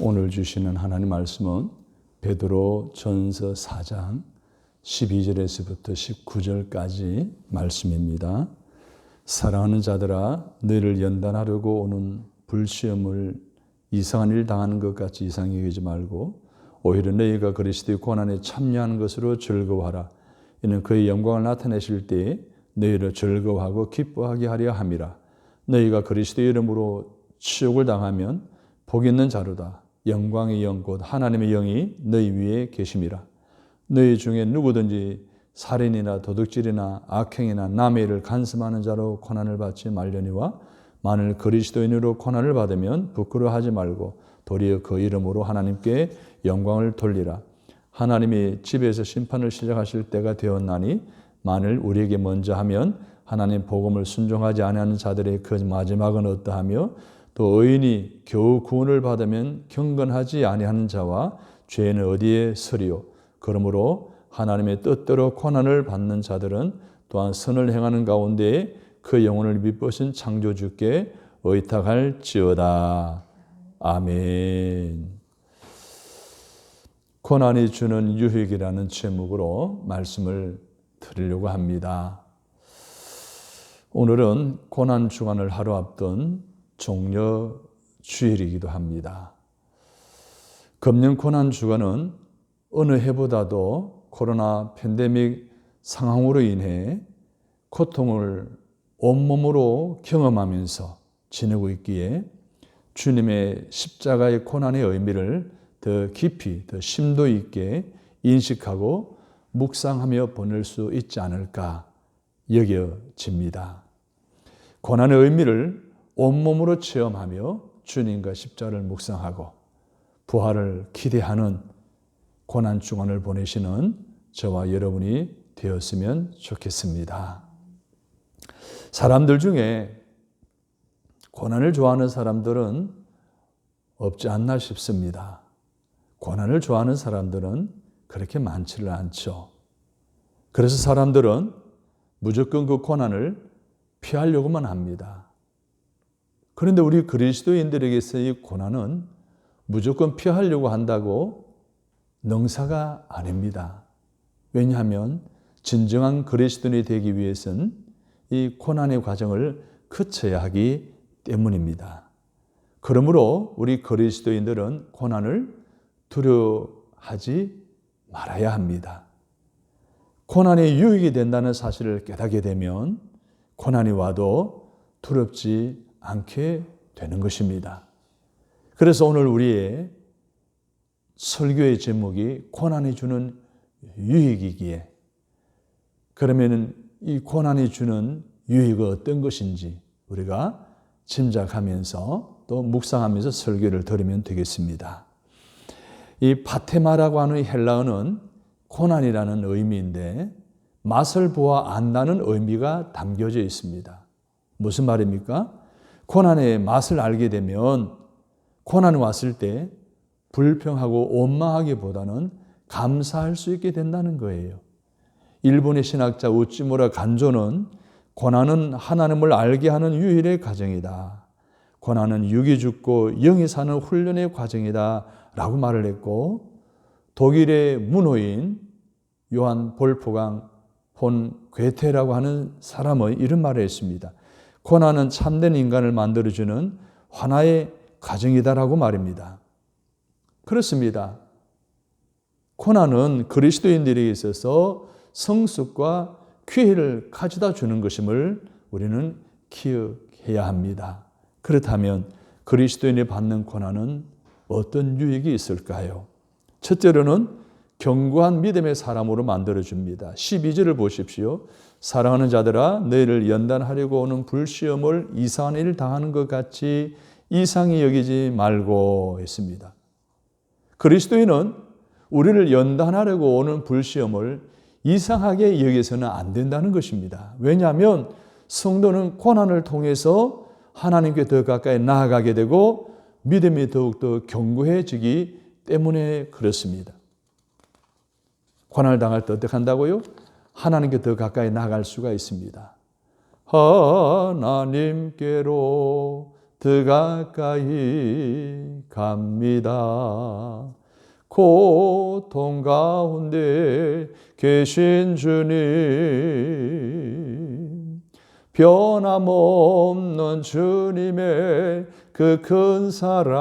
오늘 주시는 하나님 말씀은 베드로 전서 4장 12절에서부터 19절까지 말씀입니다. 사랑하는 자들아, 너희를 연단하려고 오는 불시험을 이상한 일 당하는 것 같이 이상히 여기지 말고 오히려 너희가 그리스도의 고난에 참여하는 것으로 즐거워하라. 이는 그의 영광을 나타내실 때에 너희를 즐거워하고 기뻐하게 하려 함이라. 너희가 그리스도의 이름으로 치욕을 당하면 복 있는 자로다. 영광의 영 곧 하나님의 영이 너희 위에 계심이라. 너희 중에 누구든지 살인이나 도둑질이나 악행이나 남의 일을 간섭하는 자로 고난을 받지 말려니와 만일 그리스도인으로 고난을 받으면 부끄러워하지 말고 도리어 그 이름으로 하나님께 영광을 돌리라. 하나님이 집에서 심판을 시작하실 때가 되었나니 만일 우리에게 먼저 하면 하나님 복음을 순종하지 아니하는 자들의 그 마지막은 어떠하며 또 의인이 겨우 구원을 받으면 경건하지 아니하는 자와 죄는 어디에 서리요. 그러므로 하나님의 뜻대로 고난을 받는 자들은 또한 선을 행하는 가운데에 그 영혼을 미쁘신 창조주께 의탁할지어다. 아멘. 고난이 주는 유익이라는 제목으로 말씀을 드리려고 합니다. 오늘은 고난 주간을 하루 앞둔 종려 주일이기도 합니다. 금년 고난 주간은 어느 해보다도 코로나 팬데믹 상황으로 인해 고통을 온몸으로 경험하면서 지내고 있기에 주님의 십자가의 고난의 의미를 더 깊이, 더 심도 있게 인식하고 묵상하며 보낼 수 있지 않을까 여겨집니다. 고난의 의미를 온몸으로 체험하며 주님과 십자가를 묵상하고 부활을 기대하는 고난 주간을 보내시는 저와 여러분이 되었으면 좋겠습니다. 사람들 중에 고난을 좋아하는 사람들은 없지 않나 싶습니다. 고난을 좋아하는 사람들은 그렇게 많지를 않죠. 그래서 사람들은 무조건 그 고난을 피하려고만 합니다. 그런데 우리 그리스도인들에게서 이 고난은 무조건 피하려고 한다고 능사가 아닙니다. 왜냐하면 진정한 그리스도인이 되기 위해서는 이 고난의 과정을 거쳐야 하기 때문입니다. 그러므로 우리 그리스도인들은 고난을 두려워하지 말아야 합니다. 고난이 유익이 된다는 사실을 깨닫게 되면 고난이 와도 두렵지 않게 되는 것입니다. 그래서 오늘 우리의 설교의 제목이 고난이 주는 유익이기에 그러면 이 고난이 주는 유익은 어떤 것인지 우리가 짐작하면서 또 묵상하면서 설교를 들으면 되겠습니다. 이 파테마라고 하는 헬라어는 고난이라는 의미인데 맛을 보아 안다는 의미가 담겨져 있습니다. 무슨 말입니까? 고난의 맛을 알게 되면 고난이 왔을 때 불평하고 원망하기보다는 감사할 수 있게 된다는 거예요. 일본의 신학자 우찌무라 간조는 고난은 하나님을 알게 하는 유일의 과정이다. 고난은 육이 죽고 영이 사는 훈련의 과정이다 라고 말을 했고 독일의 문호인 요한 볼프강 폰 괴테라고 하는 사람의 이런 말을 했습니다. 고난은 참된 인간을 만들어주는 하나의 과정이다라고 말입니다. 그렇습니다. 고난은 그리스도인들에게 있어서 성숙과 쾌희를 가져다 주는 것임을 우리는 기억해야 합니다. 그렇다면 그리스도인이 받는 고난은 어떤 유익이 있을까요? 첫째로는 견고한 믿음의 사람으로 만들어줍니다. 12절을 보십시오. 사랑하는 자들아 너희를 연단하려고 오는 불시험을 이상한 일을 당하는 것 같이 이상히 여기지 말고 했습니다. 그리스도인은 우리를 연단하려고 오는 불시험을 이상하게 여기서는 안 된다는 것입니다. 왜냐하면 성도는 고난을 통해서 하나님께 더 가까이 나아가게 되고 믿음이 더욱더 견고해지기 때문에 그렇습니다. 고난을 당할 때 어떻게 한다고요? 하나님께 더 가까이 나아갈 수가 있습니다. 하나님께로 더 가까이 갑니다. 고통 가운데 계신 주님, 변함없는 주님의 그 큰 사랑,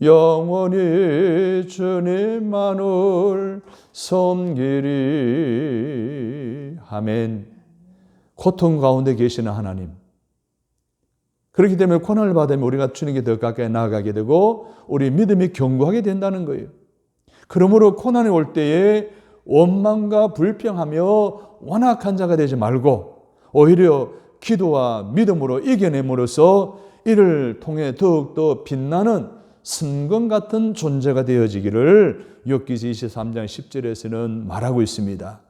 영원히 주님만을 섬기리. 아멘. 고통 가운데 계시는 하나님, 그렇기 때문에 고난을 받으면 우리가 주님께 더 가까이 나아가게 되고 우리 믿음이 견고하게 된다는 거예요. 그러므로 고난이 올 때에 원망과 불평하며 완악한 자가 되지 말고 오히려 기도와 믿음으로 이겨냄으로써 이를 통해 더욱더 빛나는 승건 같은 존재가 되어지기를 욥기서 23장 10절에서는 말하고 있습니다.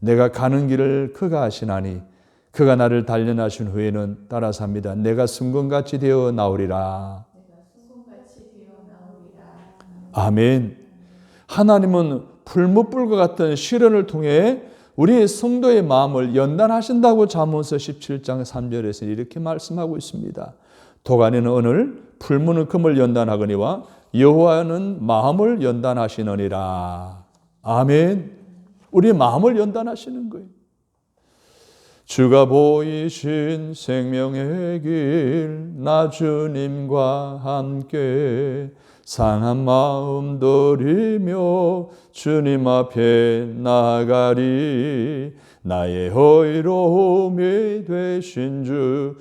내가 가는 길을 그가 아시나니 그가 나를 단련하신 후에는 따라서 합니다. 내가 승건같이 되어 나오리라. 아멘. 하나님은 풀무불과 같은 시련을 통해 우리 성도의 마음을 연단하신다고 잠언서 17장 3절에서 이렇게 말씀하고 있습니다. 도가니는 은을, 풀무는 금을 연단하거니와 여호와는 마음을 연단하시느니라. 아멘. 우리 마음을 연단하시는 거예요. 주가 보이신 생명의 길, 나 주님과 함께 상한 마음 들이며 주님 앞에 나아가리. 나의 의로움이 되신 주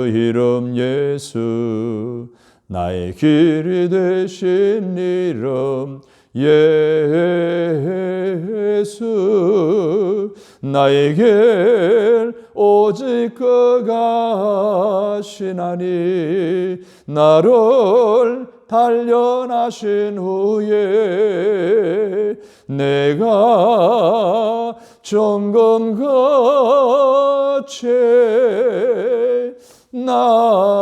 이름 예수, 나의 길이 되신 이름 예수, 나의 길 오직 그가 아시나니 나를 단련하신 후에 내가 정금같이 나오리라.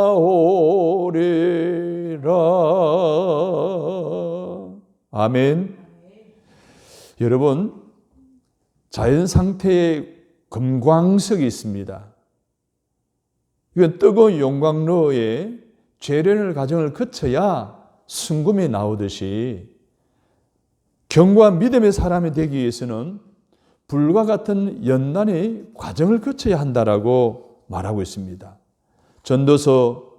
아멘. 여러분, 자연 상태에 금광석이 있습니다. 이건 뜨거운 용광로에 재련을 과정을 거쳐야 순금이 나오듯이 견고한 믿음의 사람이 되기 위해서는 불과 같은 연단의 과정을 거쳐야 한다라고 말하고 있습니다. 전도서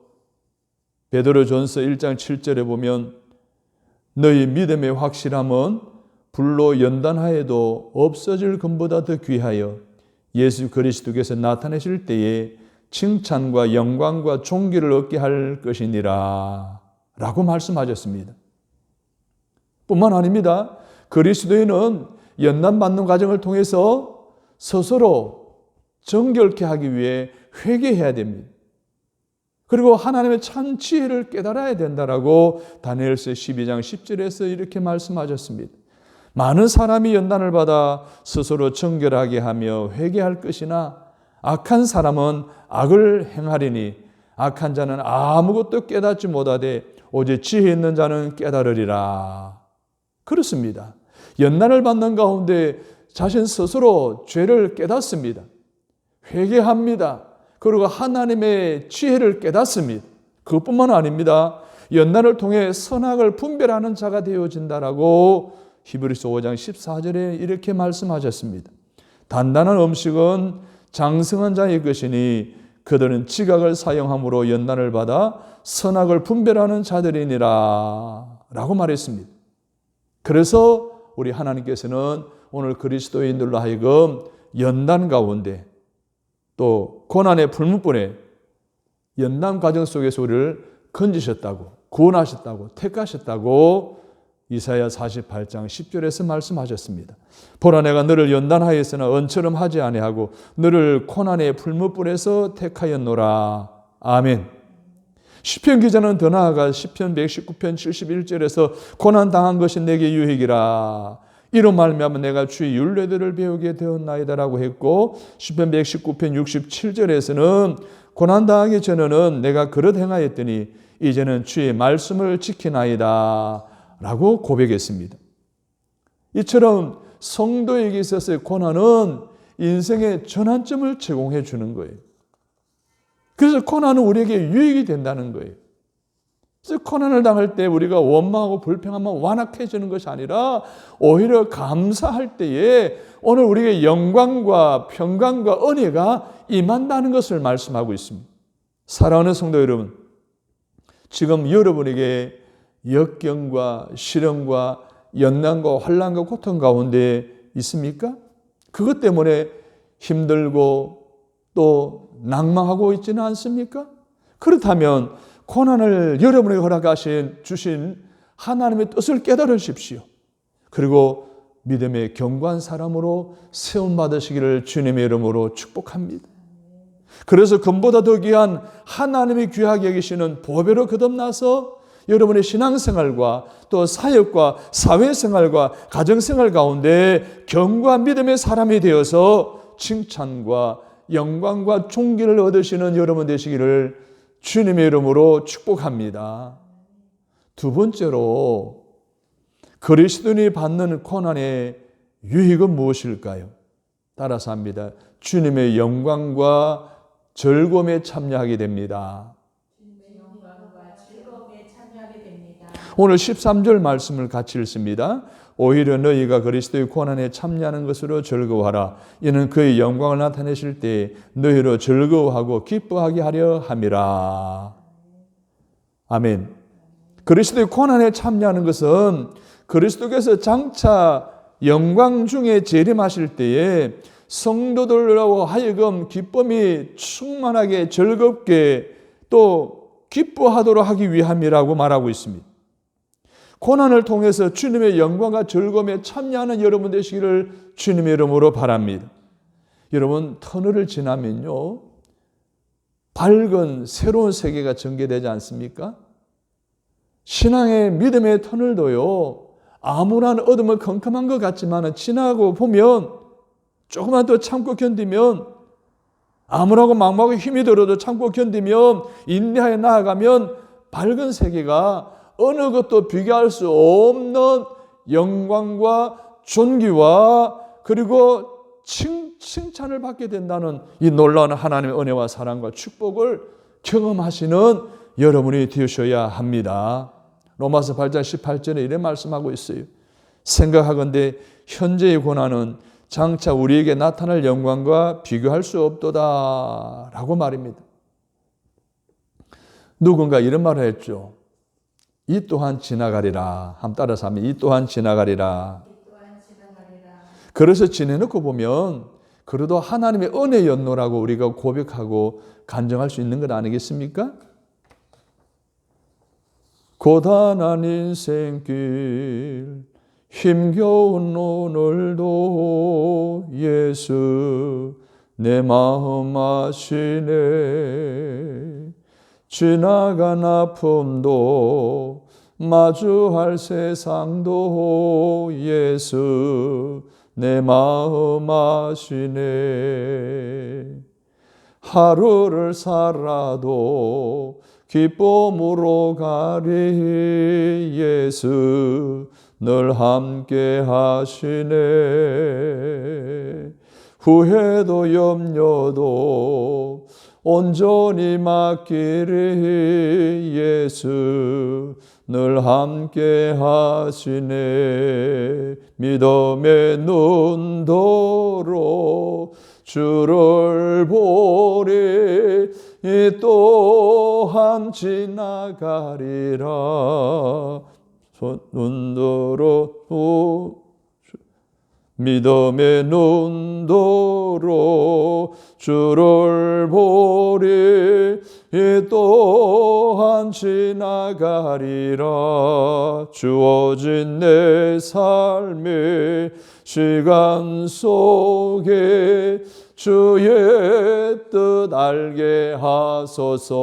베드로전서 1장 7절에 보면 너희 믿음의 확실함은 불로 연단하여도 없어질 금보다 더 귀하여 예수 그리스도께서 나타내실 때에 칭찬과 영광과 존귀를 얻게 할 것이니라 라고 말씀하셨습니다. 뿐만 아닙니다. 그리스도인은 연단받는 과정을 통해서 스스로 정결케 하기 위해 회개해야 됩니다. 그리고 하나님의 참 지혜를 깨달아야 된다라고 다니엘서 12장 10절에서 이렇게 말씀하셨습니다. 많은 사람이 연단을 받아 스스로 정결하게 하며 회개할 것이나 악한 사람은 악을 행하리니 악한 자는 아무것도 깨닫지 못하되 오직 지혜 있는 자는 깨달으리라. 그렇습니다. 연단을 받는 가운데 자신 스스로 죄를 깨닫습니다. 회개합니다. 그리고 하나님의 지혜를 깨닫습니다. 그것뿐만 아닙니다. 연단을 통해 선악을 분별하는 자가 되어진다라고 히브리서 5장 14절에 이렇게 말씀하셨습니다. 단단한 음식은 장성한 자의 것이니 그들은 지각을 사용함으로 연단을 받아 선악을 분별하는 자들이니라 라고 말했습니다. 그래서 우리 하나님께서는 오늘 그리스도인들로 하여금 연단 가운데 또 고난의 불문불에 연단 과정 속에서 우리를 건지셨다고, 구원하셨다고, 택하셨다고 이사야 48장 10절에서 말씀하셨습니다. 보라 내가 너를 연단하였으나 은처럼 하지 아니하고 너를 고난의 불문불에서 택하였노라. 아멘. 시편 기자는 더 나아가 시편 119편 71절에서 고난당한 것이 내게 유익이라. 이로 말미암아 내가 주의 율례들을 배우게 되었나이다라고 했고 시편 119편 67절에서는 고난당하기 전에는 내가 그릇 행하였더니 이제는 주의 말씀을 지키나이다 라고 고백했습니다. 이처럼 성도에게 있어서의 고난은 인생의 전환점을 제공해 주는 거예요. 그래서 고난은 우리에게 유익이 된다는 거예요. 그래서 고난을 당할 때 우리가 원망하고 불평하면 완악해지는 것이 아니라 오히려 감사할 때에 오늘 우리에게 영광과 평강과 은혜가 임한다는 것을 말씀하고 있습니다. 사랑하는 성도 여러분, 지금 여러분에게 역경과 시련과 연난과 환난과 고통 가운데 있습니까? 그것 때문에 힘들고 또 낭망하고 있지는 않습니까? 그렇다면 고난을 여러분에게 주신 하나님의 뜻을 깨달으십시오. 그리고 믿음의 견고한 사람으로 세움받으시기를 주님의 이름으로 축복합니다. 그래서 금보다 더 귀한 하나님이 귀하게 여기시는 보배로 거듭나서 여러분의 신앙생활과 또 사역과 사회생활과 가정생활 가운데 견고한 믿음의 사람이 되어서 칭찬과 영광과 존귀를 얻으시는 여러분 되시기를 주님의 이름으로 축복합니다. 두 번째로 그리스도인이 받는 고난의 유익은 무엇일까요? 따라서 합니다. 주님의 영광과 즐거움에 참여하게 됩니다. 오늘 13절 말씀을 같이 읽습니다. 오히려 너희가 그리스도의 고난에 참여하는 것으로 즐거워하라. 이는 그의 영광을 나타내실 때 너희로 즐거워하고 기뻐하게 하려 함이라. 아멘. 그리스도의 고난에 참여하는 것은 그리스도께서 장차 영광 중에 재림하실 때에 성도들로 하여금 기쁨이 충만하게 즐겁게 또 기뻐하도록 하기 위함이라고 말하고 있습니다. 고난을 통해서 주님의 영광과 즐거움에 참여하는 여러분 되시기를 주님의 이름으로 바랍니다. 여러분, 터널을 지나면요, 밝은 새로운 세계가 전개되지 않습니까? 신앙의 믿음의 터널도요, 아무런 어둠은 컴컴한 것 같지만 지나고 보면 조금만 더 참고 견디면, 아무라고 막막하게 힘이 들어도 참고 견디면, 인내하여 나아가면 밝은 세계가 어느 것도 비교할 수 없는 영광과 존귀와 그리고 칭찬을 받게 된다는 이 놀라운 하나님의 은혜와 사랑과 축복을 경험하시는 여러분이 되셔야 합니다. 로마서 8장 18절에 이래 말씀하고 있어요. 생각하건대 현재의 고난은 장차 우리에게 나타날 영광과 비교할 수 없도다 라고 말입니다. 누군가 이런 말을 했죠. 이 또한 지나가리라. 한번 따라서 하면 이 또한 지나가리라. 그래서 지내놓고 보면 그래도 하나님의 은혜였노라고 우리가 고백하고 간증할 수 있는 것 아니겠습니까? 고단한 인생길 힘겨운 오늘도 예수 내 마음 아시네. 지나간 아픔도 마주할 세상도 예수 내 마음 아시네. 하루를 살아도 기쁨으로 가리 예수 늘 함께 하시네. 후회도 염려도 온전히 맡기리 예수 늘 함께 하시네. 믿음의 눈도로 주를 보리 이 또한 지나가리라. 눈도로 믿음의 눈도로 주를 보리 이 또한 지나가리라. 주어진 내 삶의 시간 속에 주의 뜻 알게 하소서.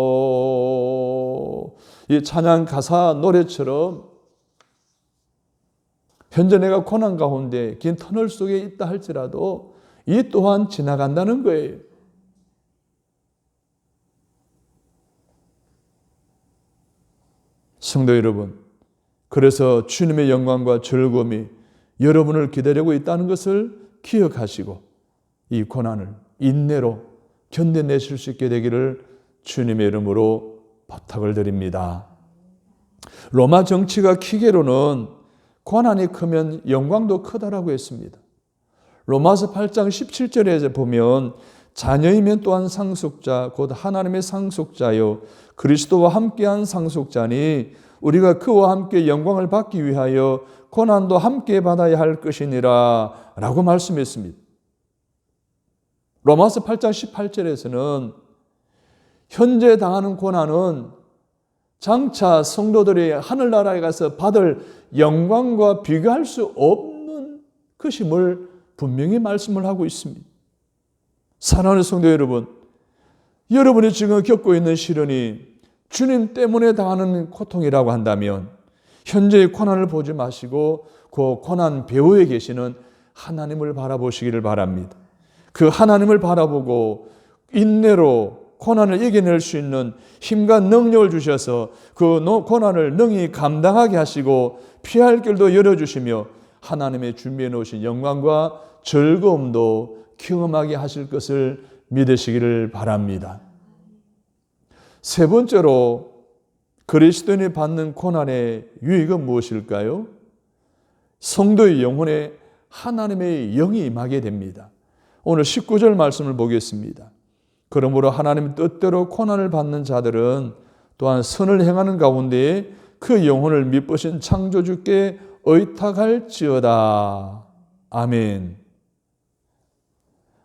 이 찬양 가사 노래처럼 현재 내가 고난 가운데 긴 터널 속에 있다 할지라도 이 또한 지나간다는 거예요. 성도 여러분, 그래서 주님의 영광과 즐거움이 여러분을 기다리고 있다는 것을 기억하시고 이 고난을 인내로 견뎌내실 수 있게 되기를 주님의 이름으로 부탁을 드립니다. 로마 정치가 기계로는 고난이 크면 영광도 크다라고 했습니다. 로마서 8장 17절에 보면 자녀이면 또한 상속자 곧 하나님의 상속자요 그리스도와 함께한 상속자니 우리가 그와 함께 영광을 받기 위하여 고난도 함께 받아야 할 것이니라 라고 말씀했습니다. 로마서 8장 18절에서는 현재 당하는 고난은 장차 성도들이 하늘나라에 가서 받을 영광과 비교할 수 없는 것임을 분명히 말씀을 하고 있습니다. 사랑하는 성도 여러분, 여러분이 지금 겪고 있는 시련이 주님 때문에 당하는 고통이라고 한다면 현재의 고난을 보지 마시고 그 고난 배후에 계시는 하나님을 바라보시기를 바랍니다. 그 하나님을 바라보고 인내로 고난을 이겨낼 수 있는 힘과 능력을 주셔서 그 고난을 능히 감당하게 하시고 피할 길도 열어주시며 하나님의 준비해 놓으신 영광과 즐거움도 경험하게 하실 것을 믿으시기를 바랍니다. 세 번째로 그리스도인이 받는 고난의 유익은 무엇일까요? 성도의 영혼에 하나님의 영이 임하게 됩니다. 오늘 19절 말씀을 보겠습니다. 그러므로 하나님 뜻대로 고난을 받는 자들은 또한 선을 행하는 가운데 그 영혼을 미쁘신 창조주께 의탁할지어다. 아멘.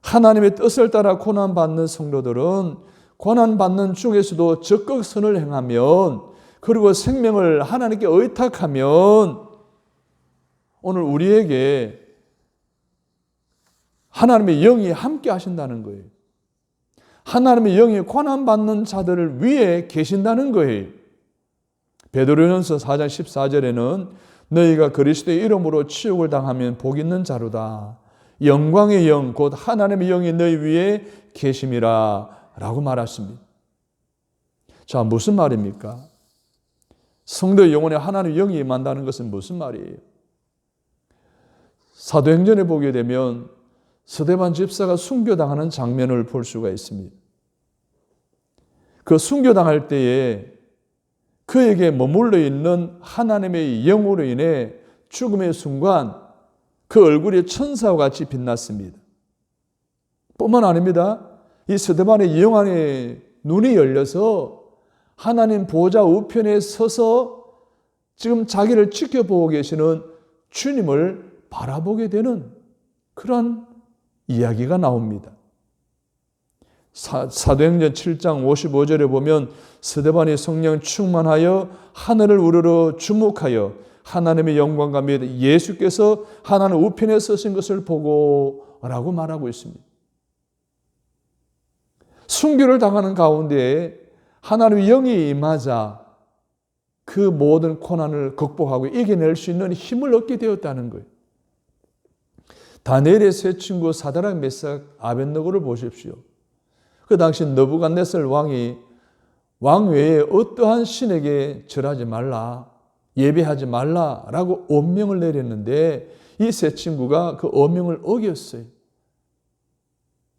하나님의 뜻을 따라 고난받는 성도들은 고난받는 중에서도 적극 선을 행하면 그리고 생명을 하나님께 의탁하면 오늘 우리에게 하나님의 영이 함께 하신다는 거예요. 하나님의 영이 고난받는 자들을 위해 계신다는 거예요. 베드로전서 4장 14절에는 너희가 그리스도의 이름으로 치욕을 당하면 복 있는 자로다. 영광의 영 곧 하나님의 영이 너희 위에 계심이라 라고 말했습니다. 자, 무슨 말입니까? 성도의 영혼에 하나님의 영이 임한다는 것은 무슨 말이에요? 사도행전에 보게 되면 스데반 집사가 순교당하는 장면을 볼 수가 있습니다. 그 순교당할 때에 그에게 머물러 있는 하나님의 영으로 인해 죽음의 순간 그 얼굴이 천사와 같이 빛났습니다. 뿐만 아닙니다. 이 스데반의 영 안에 눈이 열려서 하나님 보좌 우편에 서서 지금 자기를 지켜보고 계시는 주님을 바라보게 되는 그런 이야기가 나옵니다. 사도행전 7장 55절에 보면 스데반이 성령 충만하여 하늘을 우러러 주목하여 하나님의 영광과 및 예수께서 하나님 우편에 서신 것을 보고 라고 말하고 있습니다. 순교를 당하는 가운데 하나님의 영이 임하자 그 모든 고난을 극복하고 이겨낼 수 있는 힘을 얻게 되었다는 거예요. 다니엘의 세 친구 사드락 메삭 아벳느고를 보십시오. 그 당시 느부갓네살 왕이 왕 외에 어떠한 신에게 절하지 말라, 예배하지 말라라고 엄명을 내렸는데 이 세 친구가 그 엄명을 어겼어요.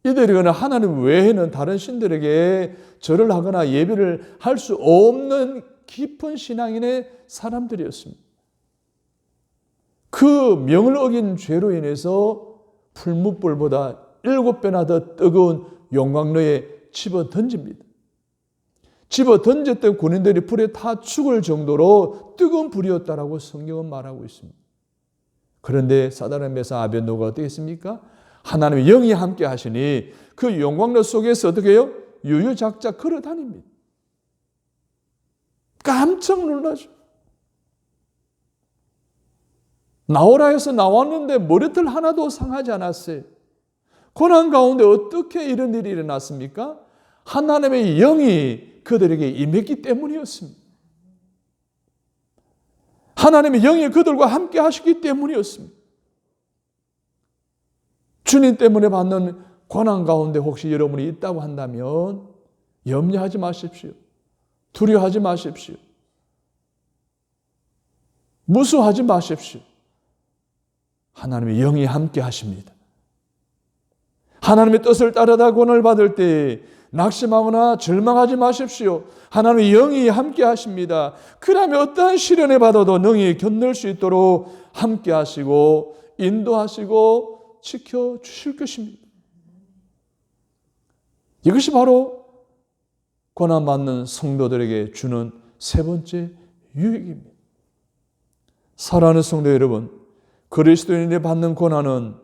이들이 하나님 외에는 다른 신들에게 절을 하거나 예배를 할 수 없는 깊은 신앙인의 사람들이었습니다. 그 명을 어긴 죄로 인해서 풀무불보다 7배나 더 뜨거운 용광로에 집어 던집니다. 집어 던졌던 군인들이 불에 타 죽을 정도로 뜨거운 불이었다라고 성경은 말하고 있습니다. 그런데 사드락 메삭 아벳느고가 어떻게 했습니까? 하나님의 영이 함께 하시니 그 용광로 속에서 어떻게 해요? 유유작작 걸어 다닙니다. 깜짝 놀라죠. 나오라 해서 나왔는데 머리털 하나도 상하지 않았어요. 고난 가운데 어떻게 이런 일이 일어났습니까? 하나님의 영이 그들에게 임했기 때문이었습니다. 하나님의 영이 그들과 함께 하시기 때문이었습니다. 주님 때문에 받는 고난 가운데 혹시 여러분이 있다고 한다면 염려하지 마십시오. 두려워하지 마십시오. 무서워하지 마십시오. 하나님의 영이 함께 하십니다. 하나님의 뜻을 따르다 구원을 받을 때 낙심하거나 절망하지 마십시오. 하나님의 영이 함께 하십니다. 그러면 어떠한 시련에 받아도 능히 견딜 수 있도록 함께 하시고 인도하시고 지켜주실 것입니다. 이것이 바로 고난받는 성도들에게 주는 세 번째 유익입니다. 사랑하는 성도 여러분, 그리스도인이 받는 고난은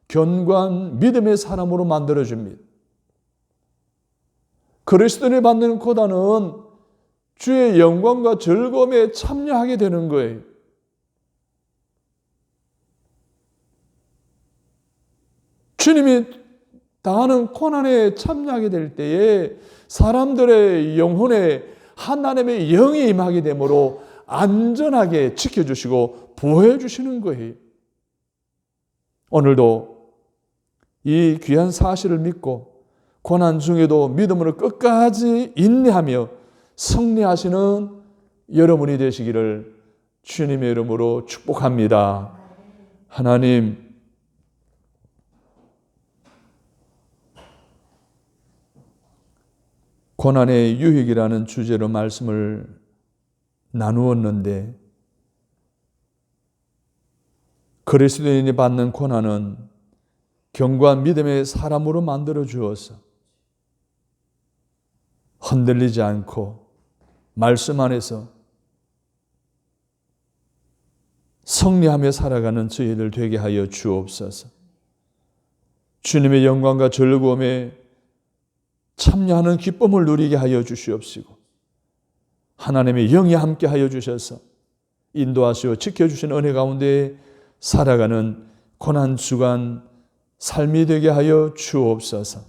견고한 믿음의 사람으로 만들어줍니다. 그리스도인이 받는 고난은 주의 영광과 즐거움에 참여하게 되는 거예요. 주님이 당하는 고난에 참여하게 될 때에 사람들의 영혼에 하나님의 영이 임하게 되므로 안전하게 지켜주시고 보호해 주시는 거예요. 오늘도 이 귀한 사실을 믿고 고난 중에도 믿음으로 끝까지 인내하며 승리하시는 여러분이 되시기를 주님의 이름으로 축복합니다. 하나님, 고난의 유익이라는 주제로 말씀을 나누었는데 그리스도인이 받는 고난은 견고한 믿음의 사람으로 만들어 주어서 흔들리지 않고 말씀 안에서 승리하며 살아가는 저희들 되게 하여 주옵소서. 주님의 영광과 즐거움에 참여하는 기쁨을 누리게 하여 주시옵시고 하나님의 영이 함께 하여 주셔서 인도하시어 지켜주신 은혜 가운데 살아가는 고난주간 삶이 되게 하여 주옵소서.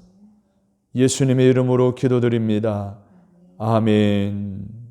예수님의 이름으로 기도드립니다. 아멘.